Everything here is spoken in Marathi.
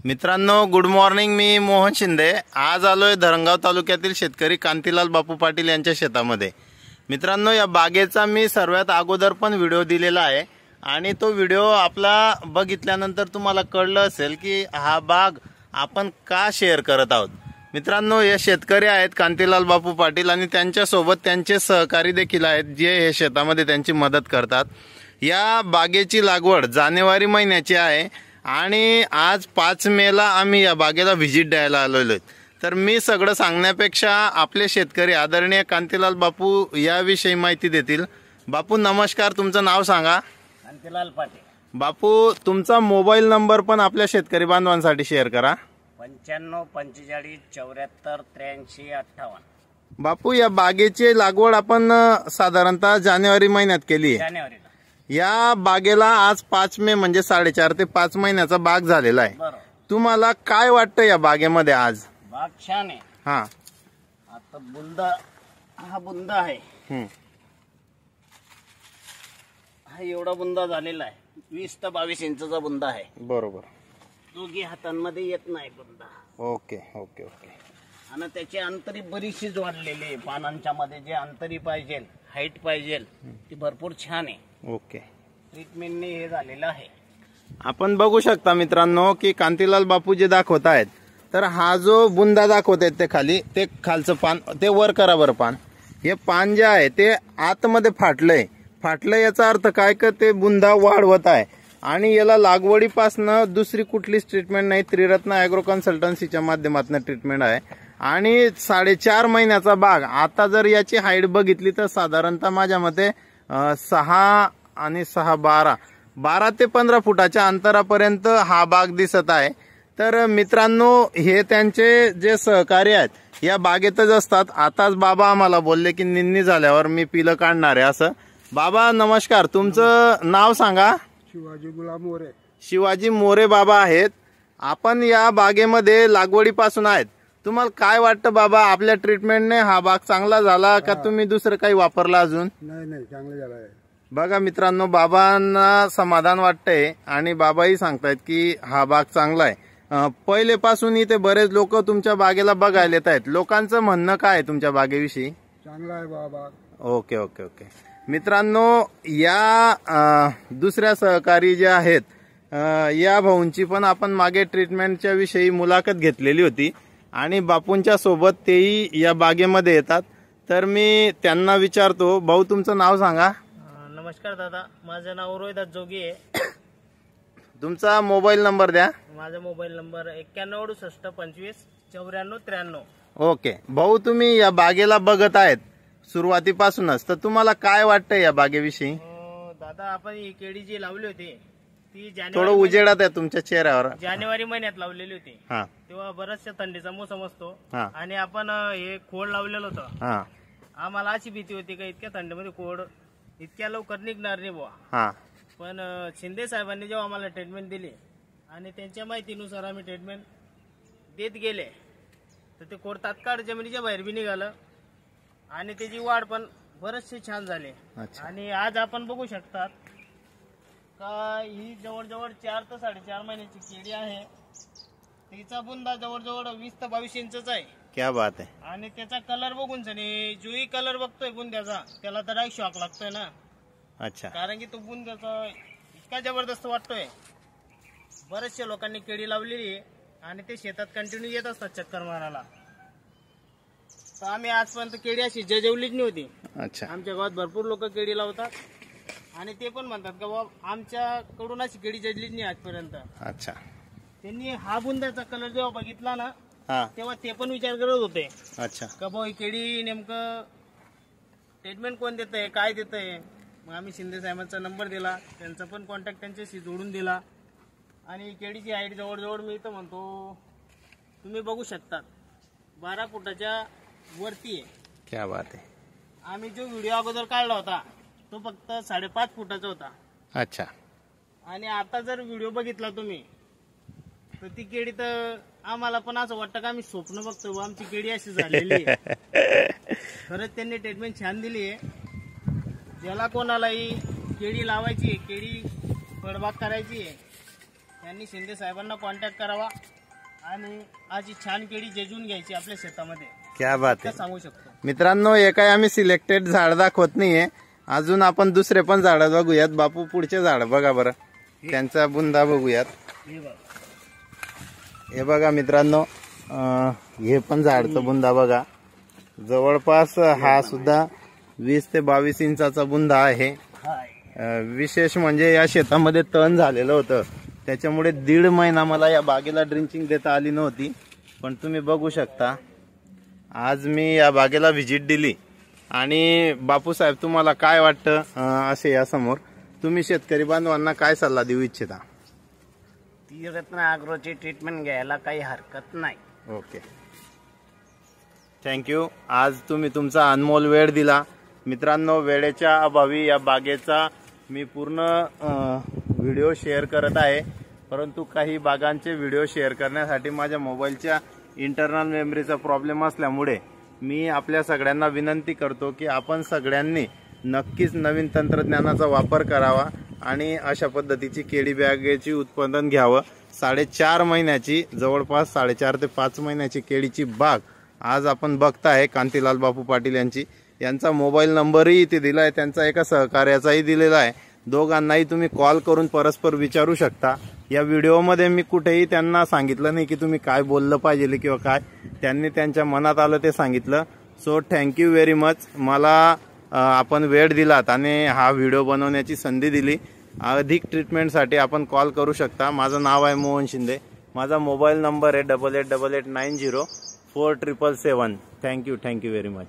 मित्रांनो, गुड मॉर्निंग. मी मोहन शिंदे. आज आलोय धरणगाव तालुक्यातील शेतकरी कांतीलाल बापू पाटील यांच्या शेतामध्ये. मित्रांनो, या बागेचा मी सर्वात अगोदर पण व्हिडिओ दिलेला आहे आणि तो व्हिडिओ आपला बघितल्यानंतर तुम्हाला कळलं असेल की हा बाग आपण का शेअर करत आहोत. मित्रांनो, हे शेतकरी आहेत कांतीलाल बापू पाटील आणि त्यांच्यासोबत त्यांचे सहकारी देखील आहेत जे हे शेतामध्ये त्यांची मदत करतात. या बागेची लागवड जानेवारी महिन्याची आहे आणि आज 5 मेला आम्ही या बागेला व्हिजिट द्यायला आलेलो आहे. तर मी सगळं सांगण्यापेक्षा आपले शेतकरी आदरणीय कांतीलाल बापू याविषयी माहिती देतील. बापू नमस्कार, तुमचं नाव सांगा. कांतीलाल पाटील. बापू, तुमचा मोबाईल नंबर पण आपल्या शेतकरी बांधवांसाठी शेअर करा. 95 45 74 83 58. बापू, या बागेची लागवड आपण साधारणतः जानेवारी महिन्यात केली आहे. जानेवारीला या बागेला आज 5 मे म्हणजे 4.5 ते 5 महिन्याचा बाग झालेला आहे. बरोबर. तुम्हाला काय वाटतं या बागेमध्ये आज? बाग छान आहे. हा, आता बुंदा, हा बुंदा आहे. हा एवढा बुंदा झालेला आहे. 20 ते 22 इंचचा बुंदा आहे. बरोबर. दोघी हातांमध्ये येत नाही बुंदा. Okay okay okay. आणि त्याची अंतरी बरीचशीच वाढलेली आहे. पानांच्या मध्ये जे अंतरी पाहिजे, हाईट पाहिजे, ती भरपूर छान आहे. ओके. ट्रीटमेंटने हे झालेलं आहे. आपण बघू शकता मित्रांनो की कांतीलाल बापू जे दाखवत आहेत, तर हा जो बुंदा दाखवत आहेत ते खाली, ते खालचं पान ते वर करा बरं. पान, हे पान जे आहे ते आतमध्ये फाटलंय याचा अर्थ काय की ते बुंदा वाढवत आहे आणि याला लागवडीपासनं दुसरी कुठलीच ट्रीटमेंट नाही. त्रिरत्न ॲग्रो कन्सल्टन्सीच्या माध्यमातून ट्रीटमेंट आहे आणि 4.5 महिन्याचा बाग. आता जर याची हाईट बघितली तर साधारणतः माझ्या मते 6 आणि 6 12 ते 15 फुटाच्या अंतरापर्यंत हा बाग दिसत आहे. तर मित्रांनो, हे त्यांचे जे सहकारी आहेत या बागेतच असतात. आताच बाबा आम्हाला बोलले की निन्नी झाल्यावर मी पिलं काढणार आहे असं. बाबा नमस्कार, तुमचं नाव सांगा. शिवाजी गुलाम मोरे. शिवाजी मोरे बाबा आहेत. आपण या बागेमध्ये लागवडीपासून आहेत. तुम्हाला काय वाटतं बाबा, आपल्या ट्रीटमेंटने हा बाग चांगला झाला का तुम्ही दुसरं काही वापरलं अजून? नाही, चांगलं झालं आहे. बघा मित्रांनो, बाबांना समाधान वाटतंय आणि बाबाही सांगतायत की हा बाग चांगला आहे. पहिलेपासून इथे बरेच लोक तुमच्या बागेला बघायला येत आहेत. लोकांचं म्हणणं काय आहे तुमच्या बागेविषयी? चांगला आहे बाबा. Okay okay okay. मित्रांनो, या दुसऱ्या सहकारी जे आहेत या भाऊंची पण आपण मागे ट्रीटमेंटच्या विषयी मुलाखत घेतलेली होती आणि बापूंच्या सोबत तेही या बागेमध्ये येतात. तर मी त्यांना विचारतो, भाऊ तुमचं नाव सांगा. नमस्कार दादा, माझं नाव रोहिदास जोगी आहे. तुमचा मोबाईल नंबर द्या. माझा मोबाईल नंबर 91 68 25 94 93. ओके भाऊ, तुम्ही या बागेला बघत आहेत सुरुवातीपासूनच, तर तुम्हाला काय वाटतं या बागेविषयी? दादा, आपण ही केळी जी लावली होती ती थोडं उजेडात आहे तुमच्या चेहऱ्यावर. जानेवारी महिन्यात लावलेली होती. हा, तेव्हा बराचशा थंडीचा मोसम असतो हा. आणि आपण हे खोड लावलेलं होतं. हा आम्हाला अशी भीती होती का इतक्या थंडीमध्ये खोड इतक्या लवकर निघणार नाही बुवा. हा. पण शिंदे साहेबांनी जेव्हा आम्हाला ट्रीटमेंट दिली आणि त्यांच्या माहितीनुसार आम्ही ट्रीटमेंट देत गेले तर ते खोड तात्काळ जमिनीच्या बाहेर बी निघालं आणि त्याची वाढ पण बरेचसे छान झाले. अच्छा. आणि आज आपण बघू शकतात का ही जवळजवळ 4 ते 4.5 महिन्याची केळी आहे. तिचा बुंदा जवळजवळ 20 ते 22 इंचचा आहे. क्या बात आहे. आणि त्याचा कलर बघून सनी जोही कलर बघतोय बुंद्याचा त्याला तर डायरेक्ट शॉक लागतोय ना. अच्छा. कारण की तो बुंद्याचा इतका जबरदस्त वाटतोय. बरेचशा लोकांनी केळी लावलेली आहे आणि ते शेतात कंटिन्यू येत असतात चक्कर मारायला. तर आम्ही आजपर्यंत केळी अशी जजवलीच नव्हती. अच्छा. आमच्या गावात भरपूर लोक केळी लावतात आणि ते पण म्हणतात का बाबा आमच्याकडून अशी केळी जजलीच नाही आजपर्यंत. अच्छा. त्यांनी हा बुंद्याचा कलर जेव्हा बघितला ना हा. तेव्हा ते पण विचार करत होते अच्छा. का भाऊ ही केळी नेमकं ट्रीटमेंट कोण देत आहे, काय देत आहे. मग आम्ही शिंदे साहेबांचा नंबर दिला, त्यांचा पण कॉन्टॅक्ट त्यांच्याशी जोडून दिला आणि केळीची हाईट जवळजवळ मी तर म्हणतो तुम्ही बघू शकतात 12 फुटाच्या वरती आहे. क्या बात आहे. आम्ही जो व्हिडिओ अगोदर काढला होता तो फक्त 5.5 फुटाचा होता. अच्छा. आणि आता जर व्हिडिओ बघितला तुम्ही तर ती केळी तर आम्हाला पण असं वाटतं का आम्ही स्वप्न बघतो आमची केळी अशी झालेली आहे. खरंच त्यांनी ट्रीटमेंट छान दिली आहे. ज्याला कोणालाही केळी लावायची, केळी फळबाग करायची आहे यांनी शिंदे साहेबांना कॉन्टॅक्ट करावा आणि आज ही छान केळी जेजून घ्यायची आपल्या शेतामध्ये, क्या बात इतकं आहे सांगू शकतो. मित्रांनो. हे काय आम्ही सिलेक्टेड झाड दाखवत नाहीये, अजून आपण दुसरे पण झाड बघूयात. बापू पुढचे झाड बघा बरं, त्यांचा बुंदा बघूयात. हे बघा मित्रांनो, हे पण झाडचं बुंदा बघा. जवळपास हा सुद्धा 20 ते 22 इंचाचा बुंदा आहे. विशेष म्हणजे या शेतामध्ये तण झालेलं होतं, त्याच्यामुळे 1.5 महिना मला या बागेला ड्रिंचिंग देता आली नव्हती. पण तुम्ही बघू शकता, आज मी या बागेला व्हिजिट दिली. आणि बापूसाहेब, तुम्हाला काय वाटतं असे यासमोर तुम्ही शेतकरी बांधवांना काय सल्ला देऊ इच्छिता? तीरत्न ॲग्रोची ट्रीटमेंट घ्यायला काही हरकत नाही. Okay, thank you. आज तुम्ही तुमचा अनमोल वेळ दिला. मित्रांनो, वेळेच्या अभावी या बागेचा मी पूर्ण व्हिडिओ शेअर करत आहे, परंतु काही बागांचे व्हिडिओ शेअर करण्यासाठी माझ्या मोबाईलच्या इंटरनल मेमरीचा प्रॉब्लेम असल्यामुळे मी आपल्या सगळ्यांना विनंती करतो की आपण सगळ्यांनी नक्कीच नवीन तंत्रज्ञानाचा वापर करावा आणि अशा पद्धतीची केळी बागेची उत्पादन घ्यावं. 4.5 महिन्याची, जवळपास 4.5 ते 5 महिन्याची केळीची बाग आज आपण बघताय. कांतीलाल बापू पाटील यांचा मोबाईल नंबरही इथे दिला आहे, त्यांचा एका सहकार्याचाही दिलेला आहे. दोघांनाही तुम्ही कॉल करून परस्पर विचारू शकता. या व्हिडिओमध्ये मी कुठेही त्यांना सांगितलं नाही की तुम्ही काय बोललं पाहिजे किंवा काय, त्यांनी त्यांच्या मनात आलं ते सांगितलं. So thank you very much. मला आपण वेळ दिलात आणि हा व्हिडिओ बनवण्याची संधी दिली. अधिक ट्रीटमेंटसाठी आपण कॉल करू शकता. माझं नाव आहे मोहन शिंदे. माझा मोबाईल नंबर आहे 8888904777. Thank you very much.